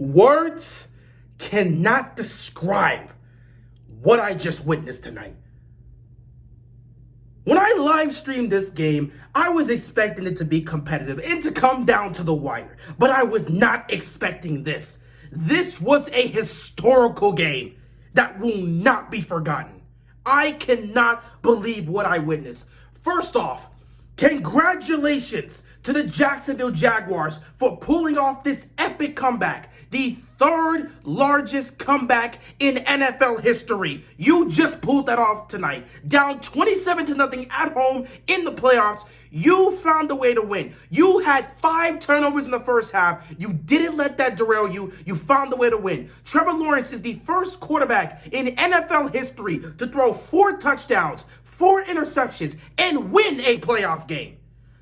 Words cannot describe what I just witnessed tonight. When I live streamed this game, I was expecting it to be competitive and to come down to the wire, but I was not expecting this. This was a historical game that will not be forgotten. I cannot believe what I witnessed. First off, congratulations to the Jacksonville Jaguars for pulling off this epic comeback, the third largest comeback in NFL history. You just pulled that off tonight. Down 27-0 at home in the playoffs. You found a way to win. You had 5 turnovers in the first half. You didn't let that derail you. You found a way to win. Trevor Lawrence is the first quarterback in NFL history to throw 4 touchdowns, 4 interceptions, and win a playoff game.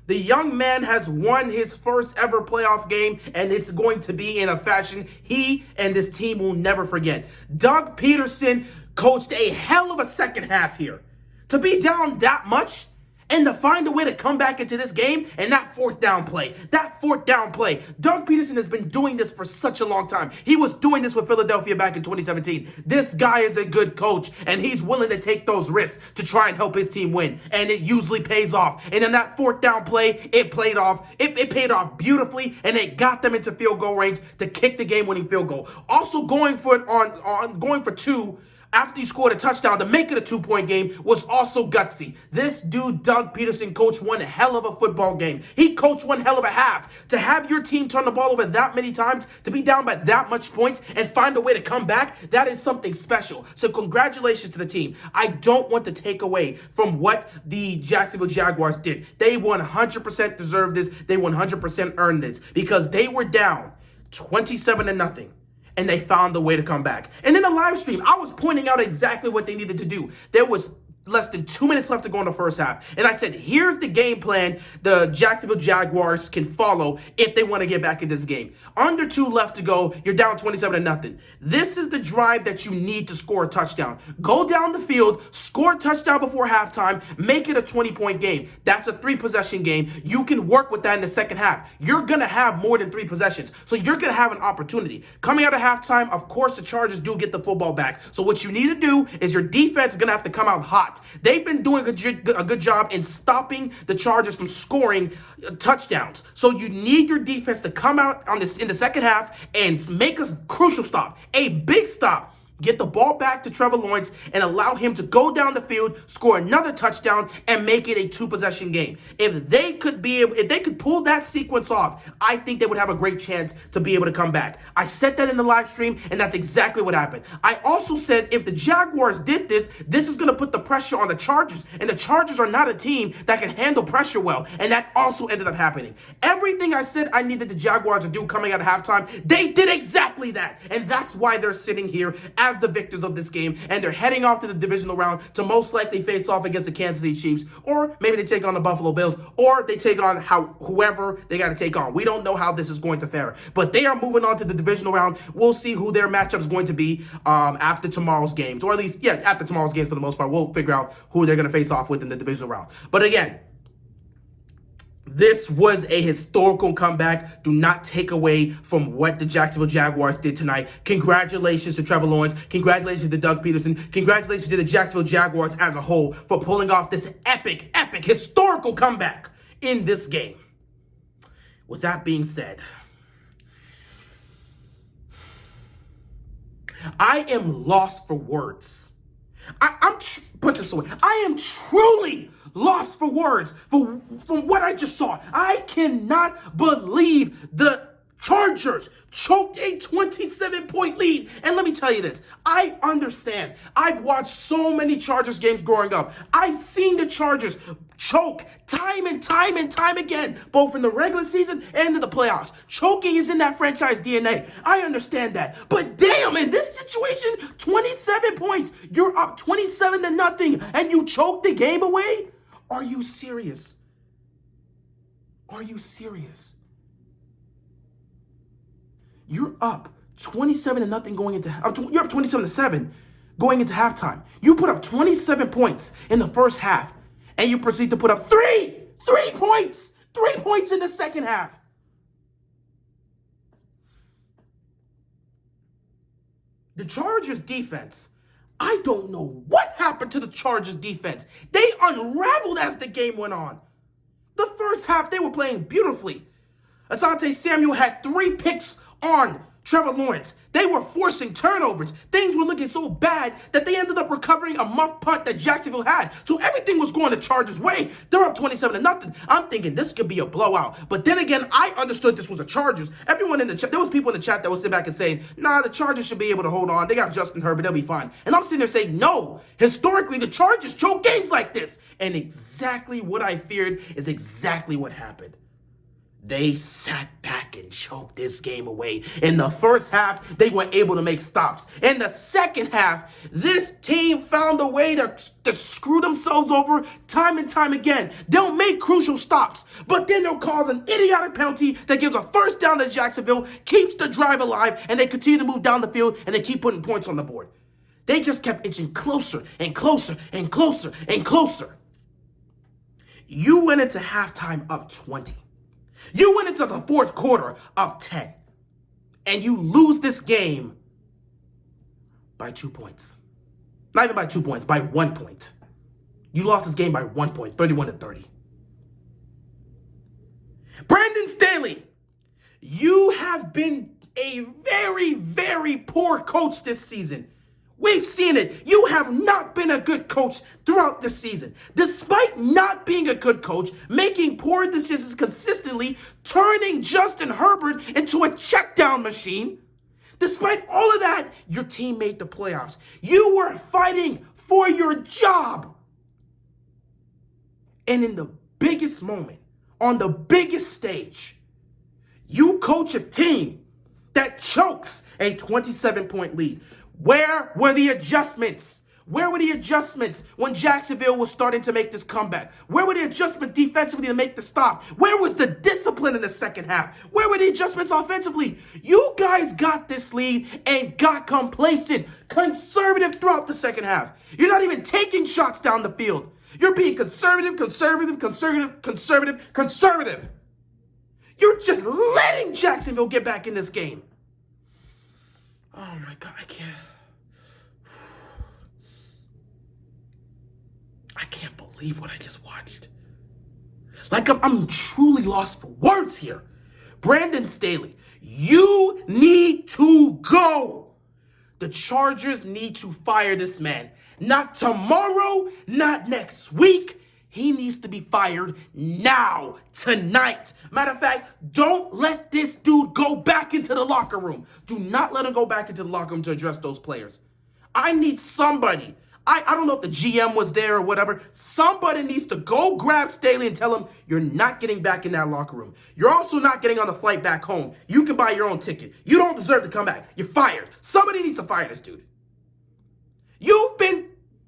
The young man has won his first ever playoff game, and it's going to be in a fashion he and his team will never forget. Doug Peterson coached a hell of a second half here. To be down that much and to find a way to come back into this game and that fourth down play. Doug Peterson has been doing this for such a long time. He was doing this with Philadelphia back in 2017. This guy is a good coach, and he's willing to take those risks to try and help his team win. And it usually pays off. And in that fourth down play, it paid off beautifully, and it got them into field goal range to kick the game-winning field goal. Also going for 2 after he scored a touchdown to make it a 2-point game was also gutsy. This dude, Doug Peterson, coached one hell of a football game. He coached one hell of a half. To have your team turn the ball over that many times, to be down by that much points and find a way to come back, that is something special. So congratulations to the team. I don't want to take away from what the Jacksonville Jaguars did. They 100% deserve this. They 100% earned this because they were down 27-0. And they found a way to come back. And in the live stream, I was pointing out exactly what they needed to do. There was less than 2 minutes left to go in the first half. And I said, here's the game plan the Jacksonville Jaguars can follow if they want to get back in this game. Under 2 left to go, you're down 27-0. This is the drive that you need to score a touchdown. Go down the field, score a touchdown before halftime, make it a 20-point game. That's a 3-possession game. You can work with that in the second half. You're going to have more than 3 possessions. So you're going to have an opportunity. Coming out of halftime, of course, the Chargers do get the football back. So what you need to do is your defense is going to have to come out hot. They've been doing a good job in stopping the Chargers from scoring touchdowns. So you need your defense to come out in the second half and make a crucial stop, a big stop. Get the ball back to Trevor Lawrence and allow him to go down the field, score another touchdown, and make it a 2-possession game. If they could pull that sequence off, I think they would have a great chance to be able to come back. I said that in the live stream, and that's exactly what happened. I also said if the Jaguars did this is going to put the pressure on the Chargers, and the Chargers are not a team that can handle pressure well, and that also ended up happening. Everything I said I needed the Jaguars to do coming out of halftime, they did exactly that, and that's why they're sitting here as the victors of this game, and they're heading off to the divisional round to most likely face off against the Kansas City Chiefs, or maybe they take on the Buffalo Bills, or they take on whoever they got to take on. We don't know how this is going to fare, but they are moving on to the divisional round. We'll see who their matchup is going to be after tomorrow's games, or at least, after tomorrow's games for the most part. We'll figure out who they're going to face off with in the divisional round. But again, this was a historical comeback. Do not take away from what the Jacksonville Jaguars did tonight. Congratulations to Trevor Lawrence. Congratulations to Doug Peterson. Congratulations to the Jacksonville Jaguars as a whole for pulling off this epic, historical comeback in this game. With that being said, I am lost for words. Put this away. I am truly lost for words from what I just saw. I cannot believe the Chargers choked a 27-point lead. And let me tell you this. I understand. I've watched so many Chargers games growing up. I've seen the Chargers choke time and time again, both in the regular season and in the playoffs. Choking is in that franchise DNA. I understand that. But damn, in this situation, 27 points, you're up 27-0, and you choke the game away? Are you serious? Are you serious? You're up 27-0 going into you're up 27-7 going into halftime. You put up 27 points in the first half, and you proceed to put up 3 points in the second half. The Chargers defense, I don't know what happened to the Chargers defense. They unraveled as the game went on. The first half, they were playing beautifully. Asante Samuel had 3 picks on Trevor Lawrence. They were forcing turnovers. Things were looking so bad that they ended up recovering a muff punt that Jacksonville had. So everything was going the Chargers' way. They're up 27-0. I'm thinking this could be a blowout. But then again, I understood this was a Chargers. Everyone in the chat, there was people in the chat that would sit back and say, nah, the Chargers should be able to hold on. They got Justin Herbert. They'll be fine. And I'm sitting there saying, no. Historically, the Chargers choke games like this. And exactly what I feared is exactly what happened. They sat back and choked this game away. In the first half, they were able to make stops. In the second half, this team found a way to screw themselves over time and time again. They'll make crucial stops, but then they'll cause an idiotic penalty that gives a first down to Jacksonville, keeps the drive alive, and they continue to move down the field, and they keep putting points on the board. They just kept inching closer and closer and closer and closer. You went into halftime up 20. You went into the fourth quarter up 10, and you lose this game by 2 points. Not even by 2 points, by 1 point. You lost this game by 1 point, 31-30. Brandon Staley, you have been a very, very poor coach this season. We've seen it. You have not been a good coach throughout the season. Despite not being a good coach, making poor decisions consistently, turning Justin Herbert into a check-down machine, despite all of that, your team made the playoffs. You were fighting for your job. And in the biggest moment, on the biggest stage, you coach a team that chokes a 27-point lead. Where were the adjustments? Where were the adjustments when Jacksonville was starting to make this comeback? Where were the adjustments defensively to make the stop? Where was the discipline in the second half? Where were the adjustments offensively? You guys got this lead and got complacent, conservative throughout the second half. You're not even taking shots down the field. You're being conservative. You're just letting Jacksonville get back in this game. Oh my God, I can't believe what I just watched. Like, I'm truly lost for words here. Brandon Staley, you need to go. The Chargers need to fire this man. Not tomorrow, not next week. He needs to be fired now, tonight. Matter of fact, don't let this dude go back into the locker room. Do not let him go back into the locker room to address those players. I need somebody. I don't know if the GM was there or whatever. Somebody needs to go grab Staley and tell him you're not getting back in that locker room. You're also not getting on the flight back home. You can buy your own ticket. You don't deserve to come back. You're fired. Somebody needs to fire this dude. You've been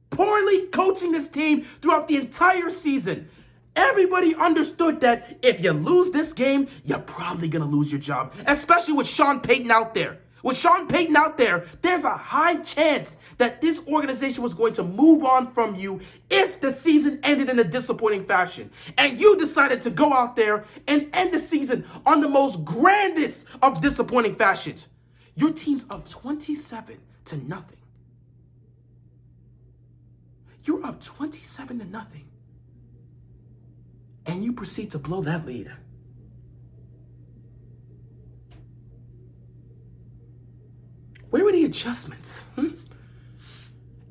poorly coaching this team throughout the entire season. Everybody understood that if you lose this game, you're probably going to lose your job, especially with Sean Payton out there. With Sean Payton out there, there's a high chance that this organization was going to move on from you if the season ended in a disappointing fashion. And you decided to go out there and end the season on the most grandest of disappointing fashions. Your team's up 27-0. You're up 27-0. And you proceed to blow that lead. Where were the adjustments?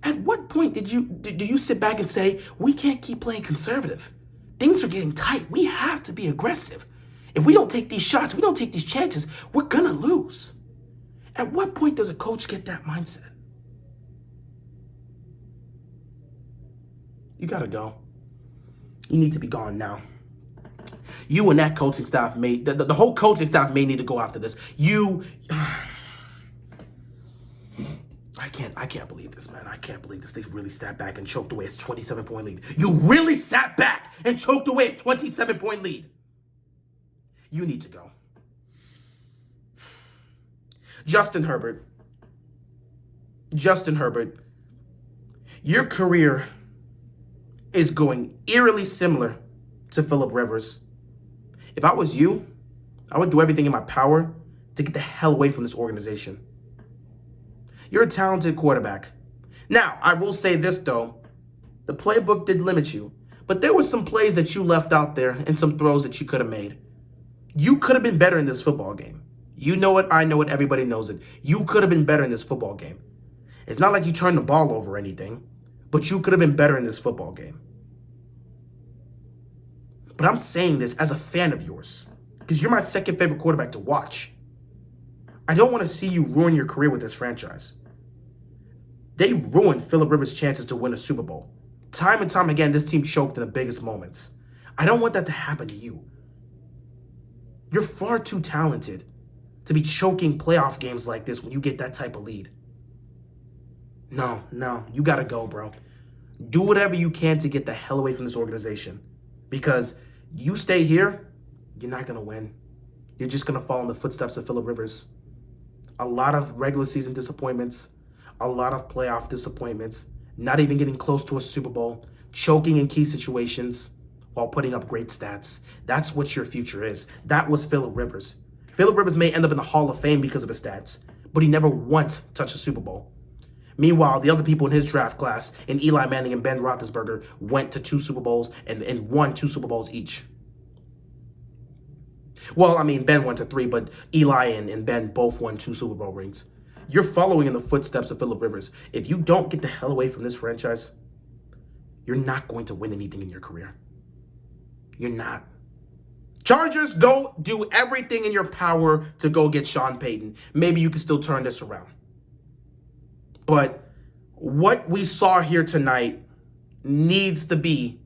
At what point do you sit back and say, we can't keep playing conservative? Things are getting tight. We have to be aggressive. If we don't take these shots, we don't take these chances, we're going to lose. At what point does a coach get that mindset? You got to go. You need to be gone now. You and that coaching staff the whole coaching staff may need to go after this. I can't believe this, man. I can't believe this. They really sat back and choked away a 27-point lead. You really sat back and choked away a 27-point lead. You need to go. Justin Herbert, your career is going eerily similar to Phillip Rivers. If I was you, I would do everything in my power to get the hell away from this organization. You're a talented quarterback. Now, I will say this, though. The playbook did limit you, but there were some plays that you left out there and some throws that you could have made. You could have been better in this football game. You know it, I know it, everybody knows it. You could have been better in this football game. It's not like you turned the ball over or anything, but you could have been better in this football game. But I'm saying this as a fan of yours, because you're my second favorite quarterback to watch. I don't want to see you ruin your career with this franchise. They ruined Phillip Rivers' chances to win a Super Bowl. Time and time again, this team choked in the biggest moments. I don't want that to happen to you. You're far too talented to be choking playoff games like this when you get that type of lead. No, you got to go, bro. Do whatever you can to get the hell away from this organization. Because you stay here, you're not going to win. You're just going to fall in the footsteps of Phillip Rivers. A lot of regular season disappointments, a lot of playoff disappointments, not even getting close to a Super Bowl, choking in key situations while putting up great stats. That's what your future is. That was Phillip Rivers. Phillip Rivers may end up in the Hall of Fame because of his stats, but he never once touched a Super Bowl. Meanwhile, the other people in his draft class, and Eli Manning and Ben Roethlisberger, went to 2 Super Bowls and won 2 Super Bowls each. Well, I mean, Ben went to 3, but Eli and Ben both won 2 Super Bowl rings. You're following in the footsteps of Phillip Rivers. If you don't get the hell away from this franchise, you're not going to win anything in your career. You're not. Chargers, go do everything in your power to go get Sean Payton. Maybe you can still turn this around. But what we saw here tonight needs to be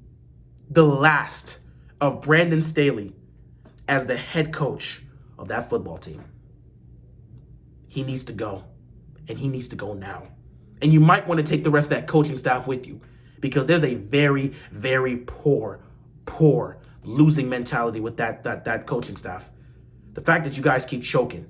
the last of Brandon Staley as the head coach of that football team. He needs to go. And he needs to go now. And you might want to take the rest of that coaching staff with you, because there's a very, very poor losing mentality with that coaching staff. The fact that you guys keep choking.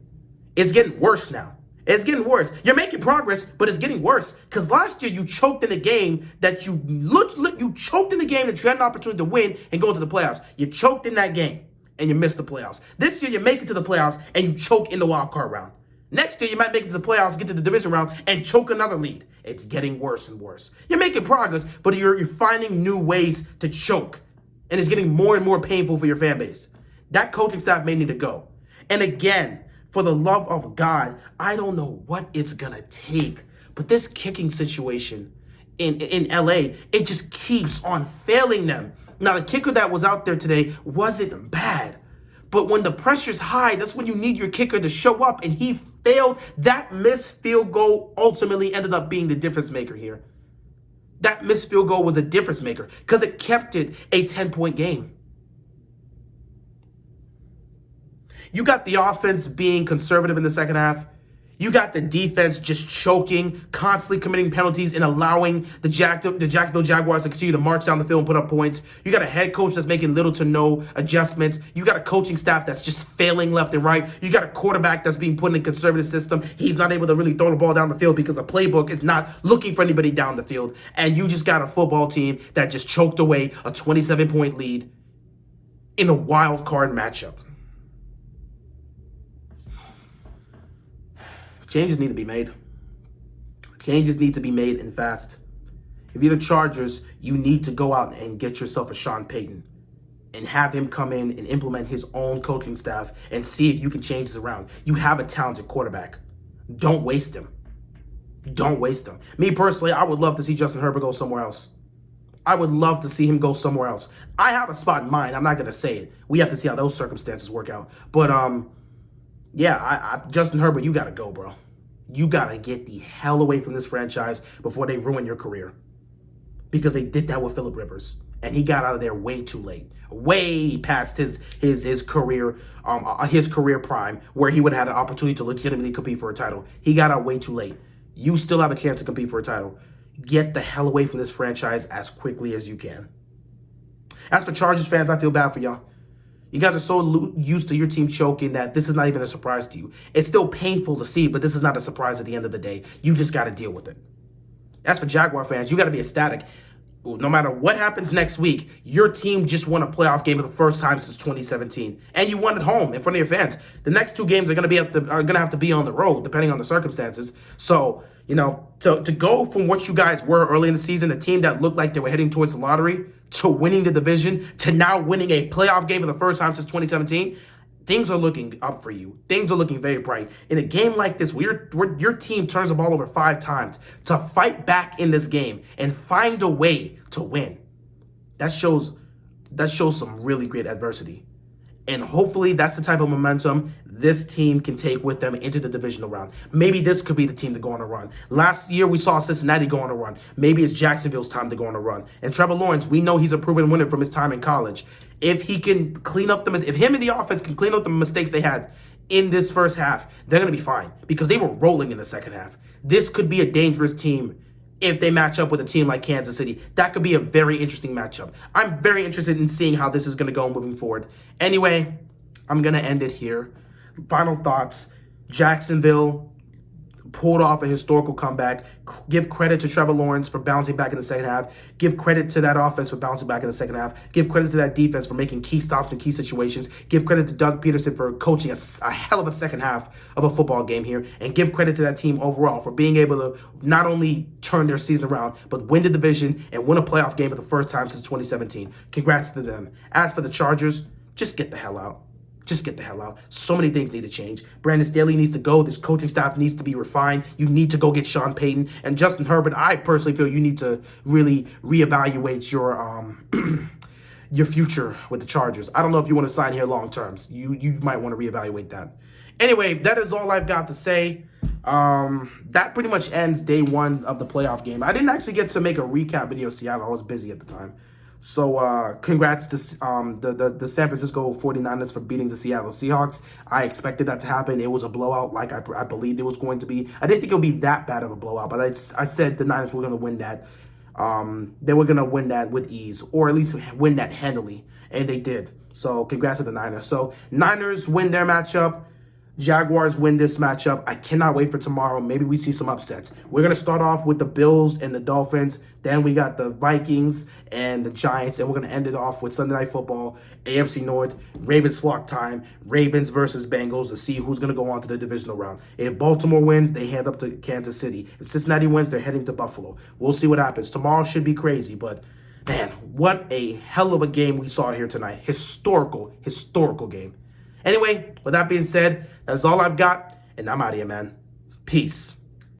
It's getting worse now. It's getting worse. You're making progress, but it's getting worse. Because last year you choked in a game that you choked in the game that you had an opportunity to win and go into the playoffs. You choked in that game and you missed the playoffs. This year you make it to the playoffs and you choke in the wild card round. Next year, you might make it to the playoffs, get to the division round, and choke another lead. It's getting worse and worse. You're making progress, but you're finding new ways to choke. And it's getting more and more painful for your fan base. That coaching staff may need to go. And again, for the love of God, I don't know what it's going to take, but this kicking situation in LA, it just keeps on failing them. Now, the kicker that was out there today wasn't bad. But when the pressure's high, that's when you need your kicker to show up. And he failed. That missed field goal ultimately ended up being the difference maker here. That missed field goal was a difference maker because it kept it a 10-point game. You got the offense being conservative in the second half. You got the defense just choking, constantly committing penalties and allowing the Jacksonville Jaguars to continue to march down the field and put up points. You got a head coach that's making little to no adjustments. You got a coaching staff that's just failing left and right. You got a quarterback that's being put in a conservative system. He's not able to really throw the ball down the field because the playbook is not looking for anybody down the field. And you just got a football team that just choked away a 27-point lead in a wild card matchup. Changes need to be made. Changes need to be made and fast. If you're the Chargers, you need to go out and get yourself a Sean Payton and have him come in and implement his own coaching staff and see if you can change this around. You have a talented quarterback. Don't waste him. Don't waste him. Me personally, I would love to see Justin Herbert go somewhere else. I would love to see him go somewhere else. I have a spot in mind. I'm not going to say it. We have to see how those circumstances work out. But, yeah, Justin Herbert, you got to go, bro. You got to get the hell away from this franchise before they ruin your career. Because they did that with Phillip Rivers. And he got out of there way too late. Way past his career prime, where he would have had an opportunity to legitimately compete for a title. He got out way too late. You still have a chance to compete for a title. Get the hell away from this franchise as quickly as you can. As for Chargers fans, I feel bad for y'all. You guys are so used to your team choking that this is not even a surprise to you. It's still painful to see, but this is not a surprise at the end of the day. You just got to deal with it. As for Jaguar fans, you got to be ecstatic. no matter what happens next week, your team just won a playoff game for the first time since 2017, and you won at home in front of your fans. The next two games are going to have to be on the road, depending on the circumstances. So, to go from what you guys were early in the season, a team that looked like they were heading towards the lottery, to winning the division, to now winning a playoff game for the first time since 2017. Things are looking up for you. Things are looking very bright. In a game like this, where your team turns the ball over 5 times, to fight back in this game and find a way to win, that shows some really great adversity. And hopefully that's the type of momentum this team can take with them into the divisional round. Maybe this could be the team to go on a run. Last year, we saw Cincinnati go on a run. Maybe it's Jacksonville's time to go on a run. And Trevor Lawrence, we know he's a proven winner from his time in college. If he can clean up if him and the offense can clean up the mistakes they had in this first half, they're going to be fine because they were rolling in the second half. This could be a dangerous team if they match up with a team like Kansas City. That could be a very interesting matchup. I'm very interested in seeing how this is going to go moving forward. Anyway, I'm going to end it here. Final thoughts. Jacksonville pulled off a historical comeback. Give credit to Trevor Lawrence for bouncing back in the second half. Give credit to that offense for bouncing back in the second half. Give credit to that defense for making key stops in key situations. Give credit to Doug Peterson for coaching a hell of a second half of a football game here. And give credit to that team overall for being able to not only turn their season around, but win the division and win a playoff game for the first time since 2017. Congrats to them. As for the Chargers, just get the hell out. Just get the hell out. So many things need to change. Brandon Staley needs to go. This coaching staff needs to be refined. You need to go get Sean Payton. And Justin Herbert, I personally feel you need to really reevaluate your your future with the Chargers. I don't know if you want to sign here long terms. You might want to reevaluate that. Anyway, that is all I've got to say. That pretty much ends day 1 of the playoff game. I didn't actually get to make a recap video of Seattle. I was busy at the time. So congrats to the San Francisco 49ers for beating the Seattle Seahawks. I expected that to happen. It was a blowout like I believed it was going to be. I didn't think it would be that bad of a blowout, but I said the Niners were going to win that. They were going to win that with ease, or at least win that handily, and they did. So congrats to the Niners. So Niners win their matchup. Jaguars win this matchup. I cannot wait for tomorrow. Maybe we see some upsets. We're going to start off with the Bills and the Dolphins. Then we got the Vikings and the Giants. And we're going to end it off with Sunday Night Football, AFC North, Ravens flock time, Ravens versus Bengals to see who's going to go on to the divisional round. If Baltimore wins, they head up to Kansas City. If Cincinnati wins, they're heading to Buffalo. We'll see what happens. Tomorrow should be crazy, but man, what a hell of a game we saw here tonight. Historical game. Anyway, with that being said, that's all I've got, and I'm out of here, man. Peace.